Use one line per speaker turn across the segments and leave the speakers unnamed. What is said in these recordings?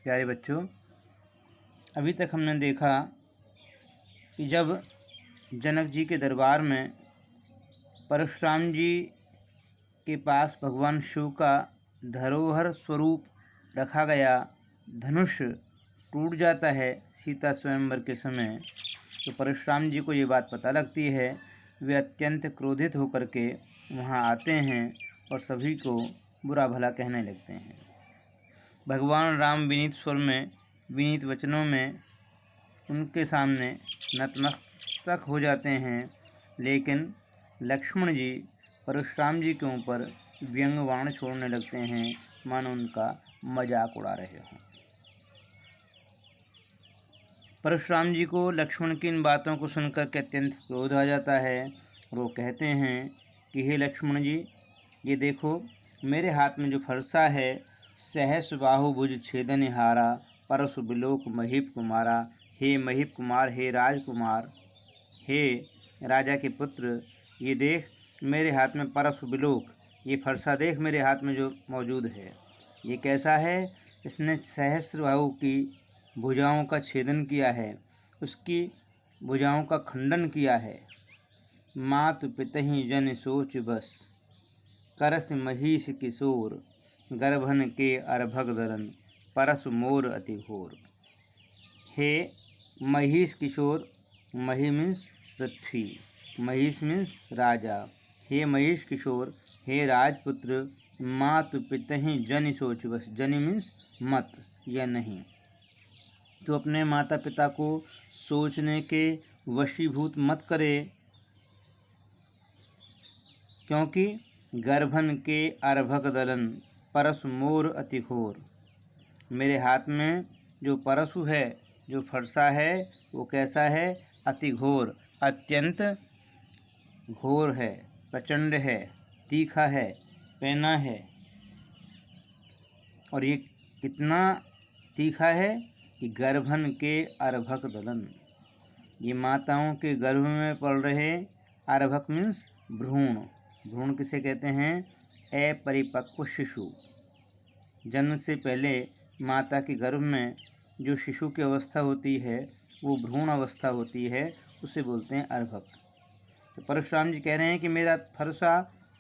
प्यारे बच्चों, अभी तक हमने देखा कि जब जनक जी के दरबार में परशुराम जी के पास भगवान शिव का धरोहर स्वरूप रखा गया धनुष टूट जाता है सीता स्वयंवर के समय, तो परशुराम जी को ये बात पता लगती है। वे अत्यंत क्रोधित होकर के वहाँ आते हैं और सभी को बुरा भला कहने लगते हैं। भगवान राम विनीत स्वर में, विनीत वचनों में उनके सामने नतमस्तक हो जाते हैं, लेकिन लक्ष्मण जी परशुराम जी के ऊपर व्यंग बाण छोड़ने लगते हैं, मानो उनका मजाक उड़ा रहे हों। परशुराम जी को लक्ष्मण की इन बातों को सुनकर के अत्यंत क्रोध आ जाता है और वो कहते हैं कि हे लक्ष्मण जी, ये देखो मेरे हाथ में जो फरसा है, सहस बाहुभुज छेदनहारा, परशु बिलोक महीप कुमारा। हे महीप कुमार, हे राजकुमार, हे राजा के पुत्र, ये देख मेरे हाथ में परशु बिलोक, ये फरसा देख मेरे हाथ में जो मौजूद है, ये कैसा है? इसने सहस्र बाहु की भुजाओं का छेदन किया है, उसकी भुजाओं का खंडन किया है। मातु पितहि जन सोच बस, करस महिष किशोर, गर्भन के अर्भक दरन, परसु मोर अति घोर। हे महिष किशोर, मही मीन्स पृथ्वी, महिष मीन्स राजा। हे महिष किशोर, हे राजपुत्र, मातु पितहि जन सोच बस, जनि मीन्स मत या नहीं, तो अपने माता पिता को सोचने के वशीभूत मत करे, क्योंकि गर्भन के अर्भक दलन, परशु मोर अति घोर। मेरे हाथ में जो परशु है, जो फरसा है, वो कैसा है? अति घोर, अत्यंत घोर है, प्रचंड है, तीखा है, पैना है। और ये कितना तीखा है कि गर्भन के अर्भक दलन, ये माताओं के गर्भ में पल रहे, अर्भक मीन्स भ्रूण। भ्रूण किसे कहते हैं? अपरिपक्व शिशु। जन्म से पहले माता के गर्भ में जो शिशु की अवस्था होती है, वो भ्रूण अवस्था होती है, उसे बोलते हैं अर्भक। तो परशुराम जी कह रहे हैं कि मेरा फरसा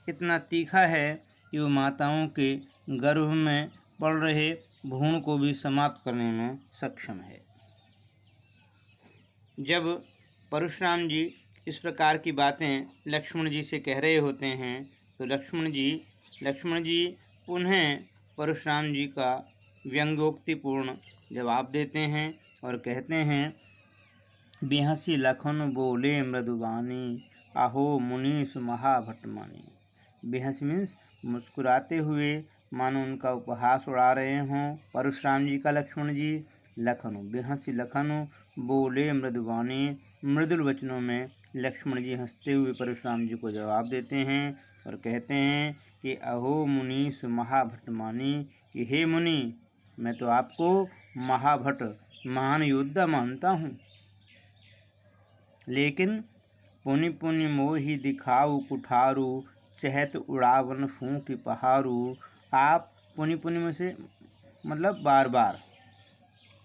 इतना तीखा है कि वो माताओं के गर्भ में पल रहे भ्रूण को भी समाप्त करने में सक्षम है। जब परशुराम जी इस प्रकार की बातें लक्ष्मण जी से कह रहे होते हैं, तो लक्ष्मण जी पुनः परशुराम जी का व्यंग्योक्तिपूर्ण जवाब देते हैं और कहते हैं, बिहसी लखन बोले मृदुबानी, आहो मुनीस महाभटमानी। बिहस मीन्स मुस्कुराते हुए, मानो उनका उपहास उड़ा रहे हों परशुराम जी का लक्ष्मण जी। लखनु, बिहसी लखनु बोले मृदुबानी, मृदुल वचनों में लक्ष्मण जी हंसते हुए परशुराम जी को जवाब देते हैं और कहते हैं कि अहो मुनीस महाभटमानी, कि हे मुनि, मैं तो आपको महाभट, महान योद्धा मानता हूँ, लेकिन पुनि पुनि मोहि दिखाऊ कुठारू, चहत उड़ावन फूंक पहारू। आप पुनि पुनि में से मतलब बार बार,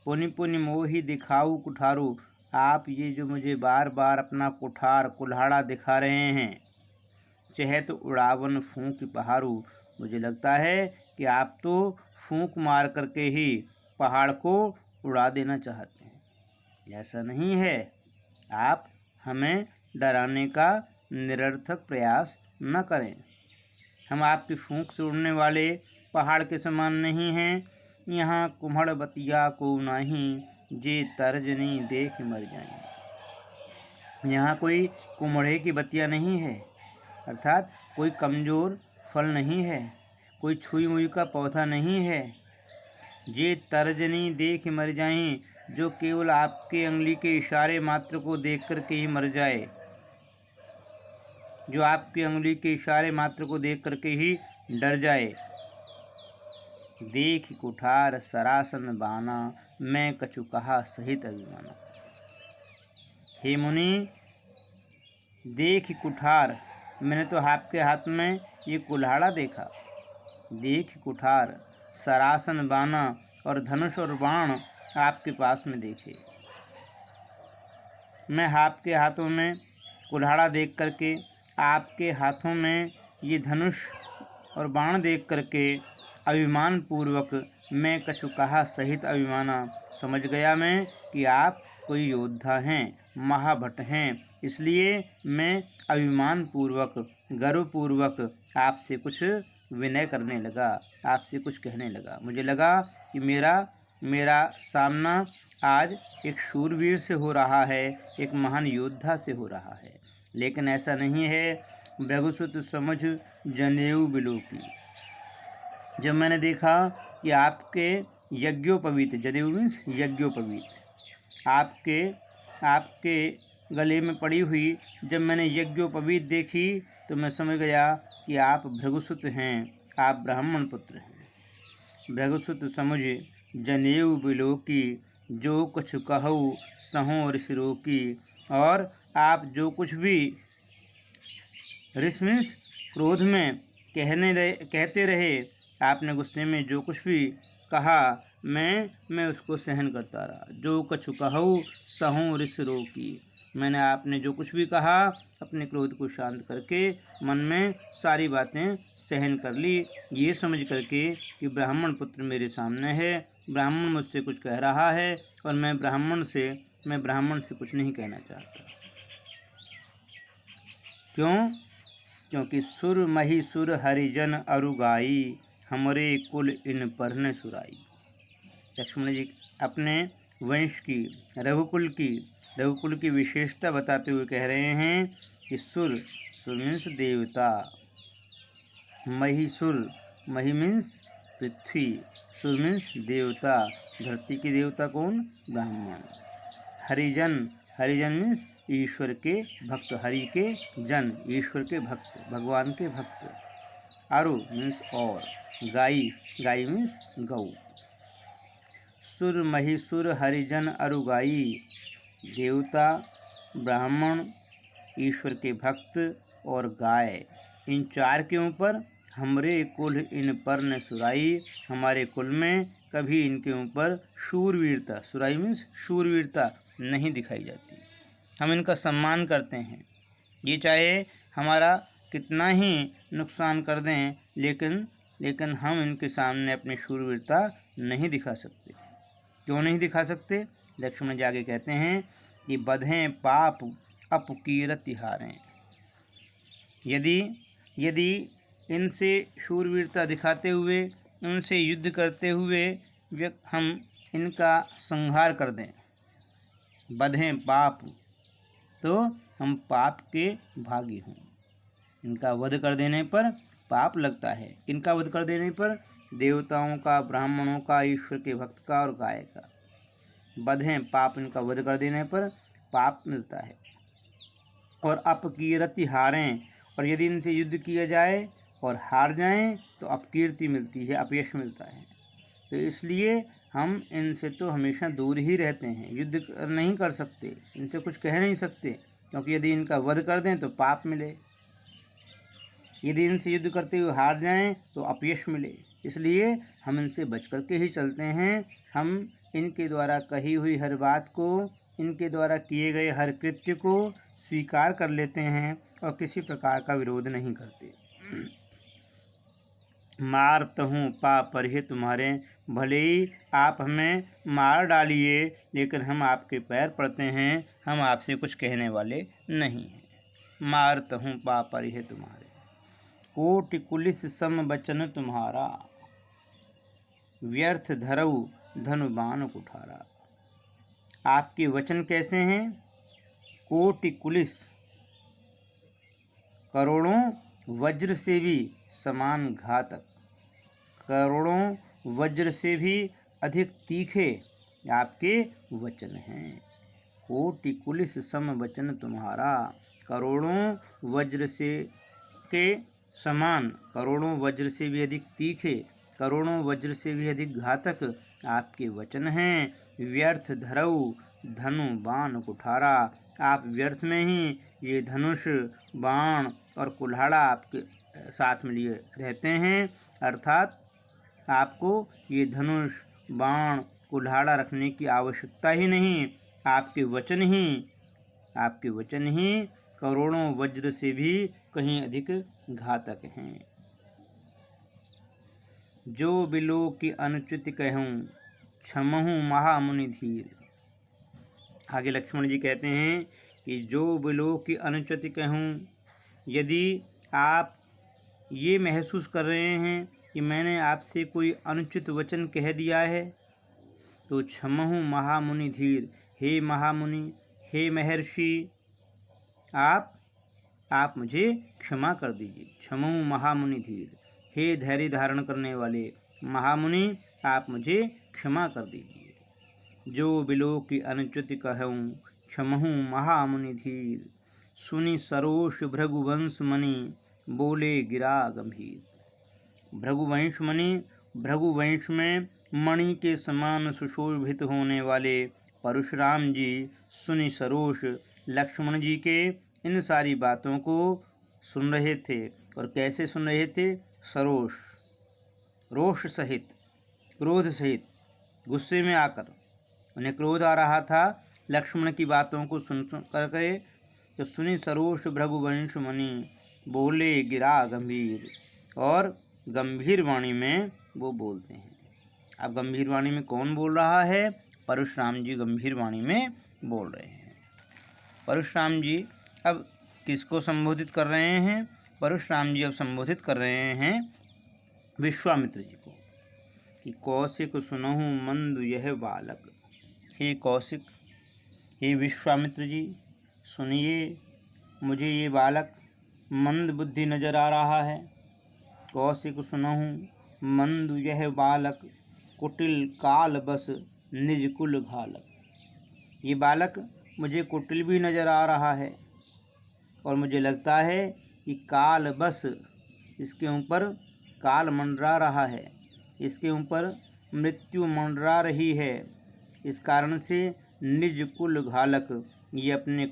पुनि पुनि मोहि दिखाऊ कुठारू, आप ये जो मुझे बार बार अपना कुठार कुल्हाड़ा दिखा रहे हैं, चहत उड़ावन फूंक पहारू, मुझे लगता है कि आप तो फूंक मार करके ही पहाड़ को उड़ा देना चाहते हैं। ऐसा नहीं है, आप हमें डराने का निरर्थक प्रयास न करें। हम आपकी फूंक से उड़ने वाले पहाड़ के समान नहीं हैं। यहाँ कुम्हड़ बतिया को नहीं, जे तर्जनी देख मर जाएं। यहाँ कोई कुम्हड़े की बतिया नहीं है, अर्थात कोई कमज़ोर फल नहीं है, कोई छुई मुई का पौधा नहीं है। जे तर्जनी देख मर जाएं, जो केवल आपके अंगुली के इशारे मात्र को देख कर के ही मर जाए, जो आपकी अंगुली के इशारे मात्र को देख करके ही डर जाए। देख कुठार सरासन बाना, मैं कछु कहा सहित अभिमाना। हे मुनि, देख कुठार, मैंने तो आपके हाथ में ये कुल्हाड़ा देखा। देख कुठार सरासन बाना, और धनुष और बाण आपके पास में देखे। मैं आपके हाथों में कुल्हाड़ा देख करके, आपके हाथों में ये धनुष और बाण देख करके अभिमान पूर्वक मैं कछु कहा सहित अभिमाना समझ गया मैं कि आप कोई योद्धा हैं, महाभट हैं। इसलिए मैं अभिमान पूर्वक, गर्व पूर्वक आपसे कुछ विनय करने लगा, आपसे कुछ कहने लगा। मुझे लगा कि मेरा सामना आज एक शूरवीर से हो रहा है, एक महान योद्धा से हो रहा है, लेकिन ऐसा नहीं है। भृगुसुत समझ जनेऊ बिलोकी। जब मैंने देखा कि आपके यज्ञोपवीत, जनेऊ मीन्स यज्ञोपवीत, आपके गले में पड़ी हुई जब मैंने यज्ञोपवीत देखी तो मैं समझ गया कि आप भृगुसुत हैं, आप ब्राह्मण पुत्र हैं। भृगुसुत समझ जनेऊ बिलोकी, जो कुछ कहूँ सहों ऋषि रोकी। और आप जो कुछ भी ऋषि मीन्स क्रोध में कहते रहे, आपने गुस्से में जो कुछ भी कहा मैं उसको सहन करता रहा। जो कछु कहूँ सहूँ ऋषि रोकी। मैंने आपने जो कुछ भी कहा अपने क्रोध को शांत करके मन में सारी बातें सहन कर ली, ये समझ करके कि ब्राह्मण पुत्र मेरे सामने है, ब्राह्मण मुझसे कुछ कह रहा है और मैं ब्राह्मण से कुछ नहीं कहना चाहता। क्यों? क्योंकि सुर मही सुर हरिजन अरुगाई, हमरे कुल इन पर न सुराई। लक्ष्मण जी अपने वंश की, रघुकुल की विशेषता बताते हुए कह रहे हैं कि सुर मीन्स देवता, मही मीन्स पृथ्वी, सुर मीन्स देवता, धरती के देवता कौन? ब्राह्मण। हरिजन मीन्स ईश्वर के भक्त, हरि के जन, ईश्वर के भक्त, भगवान के भक्त। अरु मीन्स और, गाई मीन्स गौ। सुर महिसुर हरिजन अरुगाई, देवता, ब्राह्मण, ईश्वर के भक्त और गाय, इन चार के ऊपर हमरे कुल इन पर न सुराई, हमारे कुल में कभी इनके ऊपर शूरवीरता, सुराई मीन्स शूरवीरता नहीं दिखाई जाती। हम इनका सम्मान करते हैं, ये चाहे हमारा कितना ही नुकसान कर दें, लेकिन हम इनके सामने अपनी शूरवीरता नहीं दिखा सकते। क्यों नहीं दिखा सकते? लक्ष्मण जी आगे कहते हैं कि बधें पाप अपकीरत हारें। यदि इनसे शूरवीरता दिखाते हुए, उनसे युद्ध करते हुए हम इनका संहार कर दें, बधें पाप, तो हम पाप के भागी हों। इनका वध कर देने पर पाप लगता है। इनका वध कर देने पर देवताओं का, ब्राह्मणों का, ईश्वर के भक्त का और गाय का। बधें पाप, इनका वध कर देने पर पाप मिलता है। और अपकीर्ति हारें, और यदि इनसे युद्ध किया जाए और हार जाएं तो अपकीर्ति मिलती है, अपयश मिलता है। तो इसलिए हम इनसे तो हमेशा दूर ही रहते हैं, युद्ध नहीं कर सकते, इनसे कुछ कह नहीं सकते, क्योंकि यदि इनका वध कर दें तो पाप मिले, यदि इनसे युद्ध करते हुए हार जाएं तो अपयश मिले। इसलिए हम इनसे बच करके ही चलते हैं। हम इनके द्वारा कही हुई हर बात को, इनके द्वारा किए गए हर कृत्य को स्वीकार कर लेते हैं और किसी प्रकार का विरोध नहीं करते। मारत हूँ पा परिहे तुम्हारे, भले ही आप हमें मार डालिए, लेकिन हम आपके पैर पड़ते हैं, हम आपसे कुछ कहने वाले नहीं हैं। मारत हूँ पा परिहे तुम्हारे, कोटि कुलिस सम बचन तुम्हारा, व्यर्थ धरऊ धनु बाण कुठारा। आपके वचन कैसे हैं? कोटि कुलिस, करोड़ों वज्र से भी समान घातक, करोड़ों वज्र से भी अधिक तीखे आपके वचन हैं। कोटि कुलिस सम वचन तुम्हारा, करोड़ों वज्र से के समान, करोड़ों वज्र से भी अधिक तीखे, करोड़ों वज्र से भी अधिक घातक आपके वचन हैं। व्यर्थ धरऊ धनु बाण कुठारा, आप व्यर्थ में ही ये धनुष, बाण और कुल्हाड़ा आपके साथ में लिए रहते हैं, अर्थात आपको ये धनुष, बाण कुल्हाड़ा रखने की आवश्यकता ही नहीं। आपके वचन ही करोड़ों वज्र से भी कहीं अधिक घातक हैं। जो बिलो की अनुचित कहूँ, क्षमहु महामुनि धीर। आगे लक्ष्मण जी कहते हैं कि जो बिलो की अनुचित कहूँ, यदि आप ये महसूस कर रहे हैं कि मैंने आपसे कोई अनुचित वचन कह दिया है, तो क्षमहु महामुनि धीर, हे महामुनि, हे महर्षि, आप मुझे क्षमा कर दीजिए। क्षमहु महामुनि धीर, हे धैर्य धारण करने वाले महामुनि, आप मुझे क्षमा कर दीजिए। जो बिलो की अनुचित कहूँ, क्षमहु महामुनि धीर। सुनि सरोष भृगुवंश मणि, बोले गिरा गंभीर। भृगुवंश में मणि के समान सुशोभित होने वाले परशुराम जी सुनि सरोष लक्ष्मण जी के इन सारी बातों को सुन रहे थे। और कैसे सुन रहे थे? सरोष, रोष सहित, क्रोध सहित, गुस्से में आकर। उन्हें क्रोध आ रहा था लक्ष्मण की बातों को सुन करके। तो सुनि सरोष भृगुवंश मणि, बोले गिरा गंभीर। और गंभीर वाणी में वो बोलते हैं। अब गंभीर वाणी में कौन बोल रहा है? परशुराम जी गंभीर वाणी में बोल रहे हैं। परशुराम जी अब किसको संबोधित कर रहे हैं? परशुराम जी अब संबोधित कर रहे हैं विश्वामित्र जी को कि कौशिक सुनहु मंद यह बालक। हे कौशिक, हे विश्वामित्र जी, सुनिए, मुझे ये बालक मंद बुद्धि नजर आ रहा है। कौशिक सुनहु मंद यह बालक, कुटिल काल बस निज कुल घालक। ये बालक मुझे कुटिल भी नजर आ रहा है और मुझे लगता है कि काल बस, इसके ऊपर काल मंडरा रहा है, इसके ऊपर मृत्यु मंडरा रही है। इस कारण से निज कुल घालक, ये अपने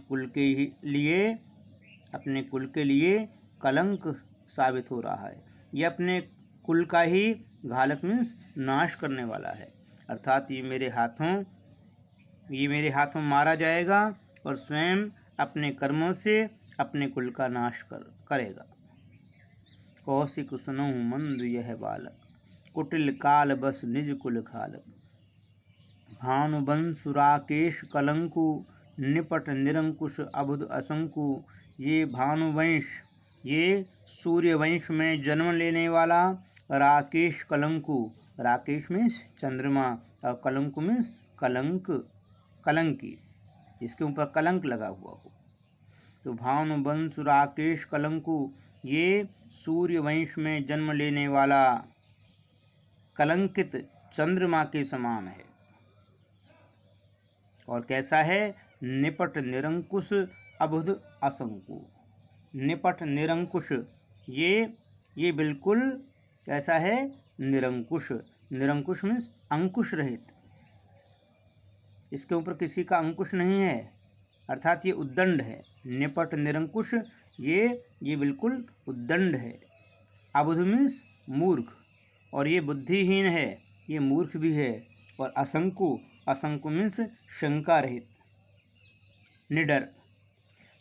कुल के लिए कलंक साबित हो रहा है। ये अपने कुल का ही घालक मीन्स नाश करने वाला है। अर्थात ये मेरे हाथों मारा जाएगा और स्वयं अपने कर्मों से अपने कुल का नाश करेगा। कौशिक सुनहु मंद यह बालक, कुटिल काल बस निज कुल घालक। भानुवंशु राकेश कलंकु, निपट निरंकुश अबुध असंकु। ये भानुवंश, ये सूर्यवंश में जन्म लेने वाला राकेश कलंकु, राकेश मीन्स चंद्रमा और कलंकु मीन्स कलंकी, इसके ऊपर कलंक लगा हुआ हो। तो भानुवंशु राकेश कलंकु, ये सूर्यवंश में जन्म लेने वाला कलंकित चंद्रमा के समान है। और कैसा है? निपट निरंकुश अबुध असंकु। निपट निरंकुश, ये बिल्कुल कैसा है? निरंकुश। निरंकुश मीन्स अंकुश रहित, इसके ऊपर किसी का अंकुश नहीं है, अर्थात ये उद्दंड है। निपट निरंकुश, ये बिल्कुल उद्दंड है। अबुध मीन्स मूर्ख, और ये बुद्धिहीन है, ये मूर्ख भी है। और असंकु मीन्स शंका रहित, निडर।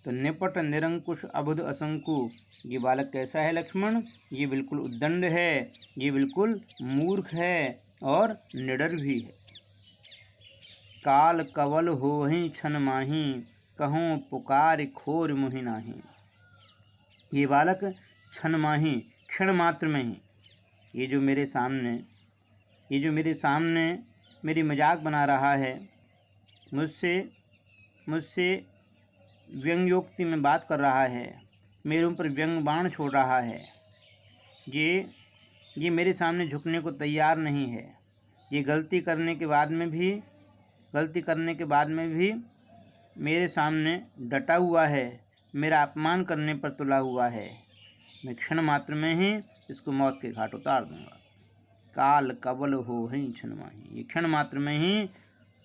तो निपट निरंकुश अबुध असंकु, ये बालक कैसा है लक्ष्मण? ये बिल्कुल उद्दंड है, ये बिल्कुल मूर्ख है और निडर भी है। काल कवल होहि छन माही, कहूँ पुकार खोर मुहि नाही। ये बालक छन माही, क्षण मात्र में ही, ये जो मेरे सामने मेरी मजाक बना रहा है, मुझसे व्यंग्योक्ति में बात कर रहा है, मेरे ऊपर व्यंग बाण छोड़ रहा है, ये मेरे सामने झुकने को तैयार नहीं है। ये गलती करने के बाद में भी मेरे सामने डटा हुआ है, मेरा अपमान करने पर तुला हुआ है। मैं क्षण मात्र में ही इसको मौत के घाट उतार दूंगा। काल कवल होहि छन माही, ये क्षण मात्र में ही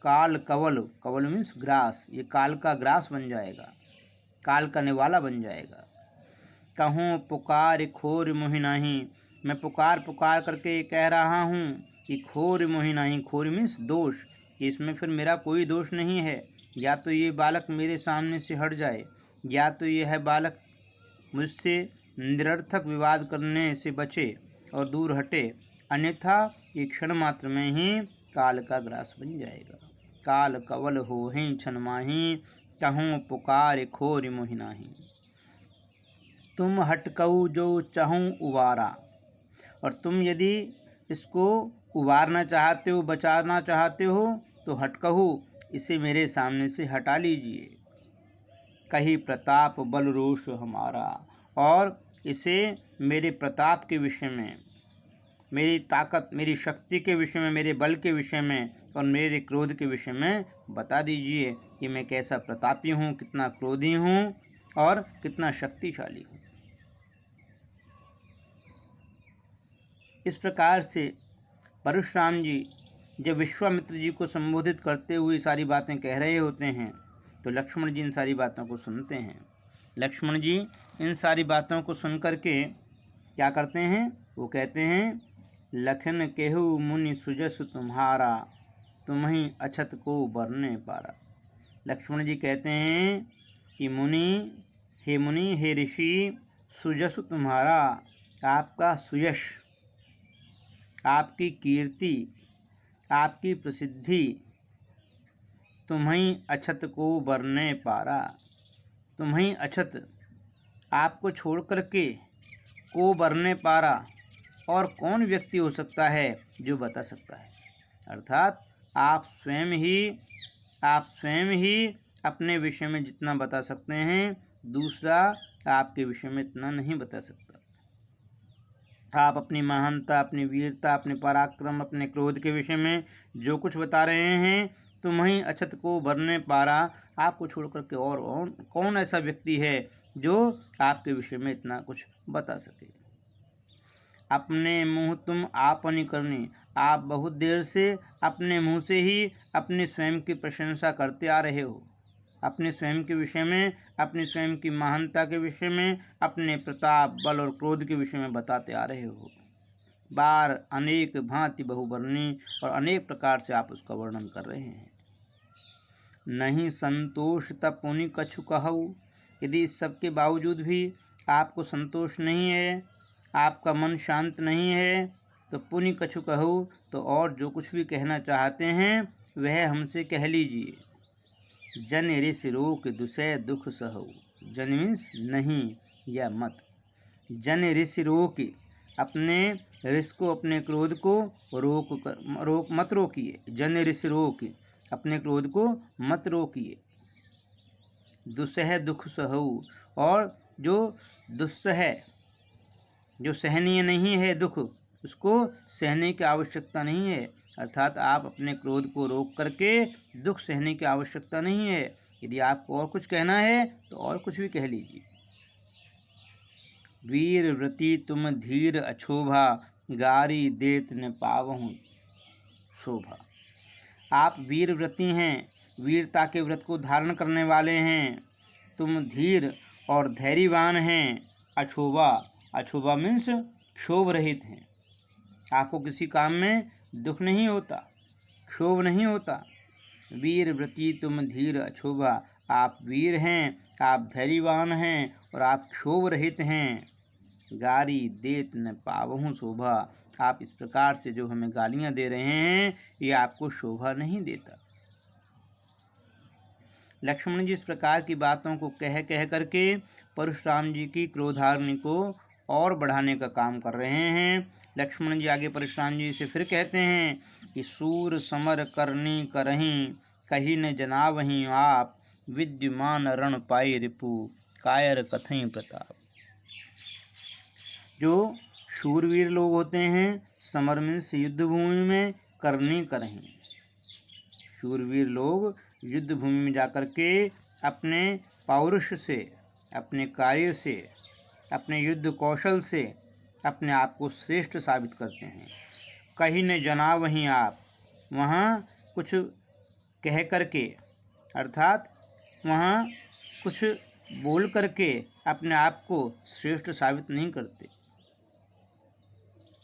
काल कवल मीन्स ग्रास, ये काल का ग्रास बन जाएगा, काल का निवाला बन जाएगा। कहूँ पुकार खोर मुहि नाही, मैं पुकार करके कह रहा हूँ कि खोर मोहि नाही, खोर मीन्स दोष, कि इसमें फिर मेरा कोई दोष नहीं है। या तो ये बालक मेरे सामने से हट जाए, या तो यह बालक मुझसे निरर्थक विवाद करने से बचे और दूर हटे, अन्यथा ये क्षण मात्र में ही काल का ग्रास बन जाएगा। काल कवल होहि छन माही, कहूँ पुकार खोर मोहि नाही। तुम हटकऊ जो चाहूँ उबारा, और तुम यदि इसको उबारना चाहते हो, बचाना चाहते हो, तो हटकहू, इसे मेरे सामने से हटा लीजिए। कही प्रताप बल रोष हमारा, और इसे मेरे प्रताप के विषय में, मेरी ताकत, मेरी शक्ति के विषय में, मेरे बल के विषय में और मेरे क्रोध के विषय में बता दीजिए कि मैं कैसा प्रतापी हूँ, कितना क्रोधी हूँ और कितना शक्तिशाली हूँ। इस प्रकार से परशुराम जी जब विश्वामित्र जी को संबोधित करते हुए सारी बातें कह रहे होते हैं, तो लक्ष्मण जी इन सारी बातों को सुनते हैं। लक्ष्मण जी इन सारी बातों को सुन करके क्या करते हैं? वो कहते हैं, लखन केहू मुनि सुजस तुम्हारा, तुम्हीं अछत को बरने पारा। लक्ष्मण जी कहते हैं कि मुनि, हे ऋषि, सुजस तुम्हारा, आपका सुयश, आपकी कीर्ति, आपकी प्रसिद्धि, तुम्हीं अछत को बरने पारा। तुम्हीं अछत, आपको छोड़ करके, को बरने पारा, और कौन व्यक्ति हो सकता है जो बता सकता है? अर्थात आप स्वयं ही अपने विषय में जितना बता सकते हैं, दूसरा आपके विषय में इतना नहीं बता सकता। आप अपनी महानता, अपनी वीरता, अपने पराक्रम, अपने क्रोध के विषय में जो कुछ बता रहे हैं, तुम्हीं अछत को बरने पारा, आपको छोड़ करके और कौन ऐसा व्यक्ति है जो आपके विषय में इतना कुछ बता सके? अपने मुँह तुम आपनी करनी, आप बहुत देर से अपने मुँह से ही अपने स्वयं की प्रशंसा करते आ रहे हो। अपने स्वयं के विषय में, अपने स्वयं की महानता के विषय में, अपने प्रताप, बल और क्रोध के विषय में बताते आ रहे हो। बार अनेक भांति बहुवर्णी, और अनेक प्रकार से आप उसका वर्णन कर रहे हैं। नहीं संतोष तब पुनि कछु कहऊ, यदि इस सब के बावजूद भी आपको संतोष नहीं है, आपका मन शांत नहीं है, तो पुनि कछु कहू, तो और जो कुछ भी कहना चाहते हैं वह हमसे कह लीजिए। जन ऋषि रोक दुसह दुख सहु, जन मीन्स नहीं या मत। जन ऋषि रोक, अपने ऋष को, अपने क्रोध को मत रोकिए। जन ऋषि रोक, अपने क्रोध को मत रोकिए। दुसह दुख सहु, और जो दुस्सह, जो सहनीय नहीं है दुख, उसको सहने की आवश्यकता नहीं है। अर्थात आप अपने क्रोध को रोक करके दुख सहने की आवश्यकता नहीं है। यदि आपको और कुछ कहना है तो और कुछ भी कह लीजिए। वीर व्रती तुम धीर अछोभा, गारी देत न पावहु शोभा। आप वीर व्रती हैं, वीरता के व्रत को धारण करने वाले हैं। तुम धीर और धैर्यवान हैं। अछोभा, अछोभा मीन्स क्षोभ रहित हैं। आपको किसी काम में दुख नहीं होता, क्षोभ नहीं होता। वीर व्रती तुम धीर अछोभा, आप वीर हैं, आप धैर्यवान हैं और आप क्षोभ रहित हैं। गारी देत न पावहु शोभा, आप इस प्रकार से जो हमें गालियां दे रहे हैं, ये आपको शोभा नहीं देता। लक्ष्मण जी इस प्रकार की बातों को कह करके परशुराम जी की क्रोधाग्नि को और बढ़ाने का काम कर रहे हैं। लक्ष्मण जी आगे परशुराम जी से फिर कहते हैं कि सूर समर करनी करहीं, कही न जनावहीं आप, विद्यमान रण पाई रिपु, कायर कथई प्रताप। जो शूरवीर लोग होते हैं, समर मीन्स युद्ध भूमि में, करनी करहीं, शूरवीर लोग युद्ध भूमि में जाकर के अपने पौरुष से, अपने कार्य से, अपने युद्ध कौशल से अपने आप को श्रेष्ठ साबित करते हैं। कहीं न जना वहीं आप, वहाँ कुछ कह करके, अर्थात वहाँ कुछ बोल करके अपने आप को श्रेष्ठ साबित नहीं करते।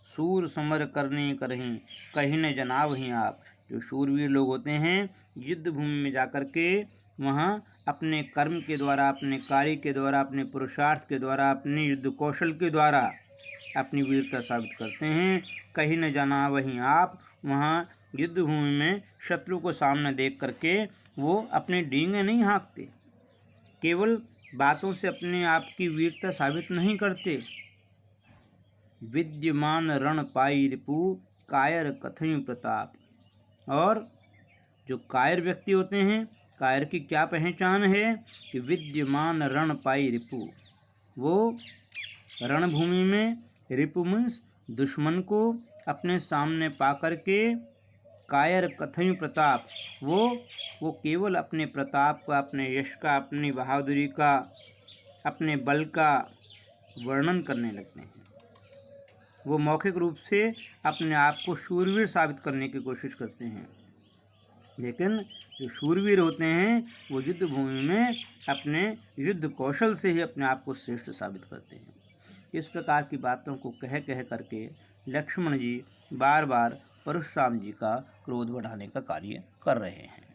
सूर समर करने करहीं, कहीं न जनावहीं आप। जो शूरवीर लोग होते हैं, युद्ध भूमि में जाकर के वहाँ अपने कर्म के द्वारा, अपने कार्य के द्वारा, अपने पुरुषार्थ के द्वारा, अपने युद्ध कौशल के द्वारा अपनी वीरता साबित करते हैं। कहीं न जनावहीं आप। वहाँ युद्ध भूमि में शत्रु को सामने देख करके वो अपने डींगे नहीं हाँकते, केवल बातों से अपने आप की वीरता साबित नहीं करते। विद्यमान रण पाई रिपु, कायर कथयु प्रताप। और जो कायर व्यक्ति होते हैं, कायर की क्या पहचान है कि विद्यमान रण पाई रिपु, वो रणभूमि में रिपु मीन्स दुश्मन को अपने सामने पा करके कायर कथयु प्रताप, वो केवल अपने प्रताप का, अपने यश का, अपनी बहादुरी का, अपने बल का वर्णन करने लगते हैं। वो मौखिक रूप से अपने आप को शूरवीर साबित करने की कोशिश करते हैं, लेकिन जो शूरवीर होते हैं वो युद्ध भूमि में अपने युद्ध कौशल से ही अपने आप को श्रेष्ठ साबित करते हैं। इस प्रकार की बातों को कह कह करके लक्ष्मण जी बार बार परशुराम जी का क्रोध बढ़ाने का कार्य कर रहे हैं।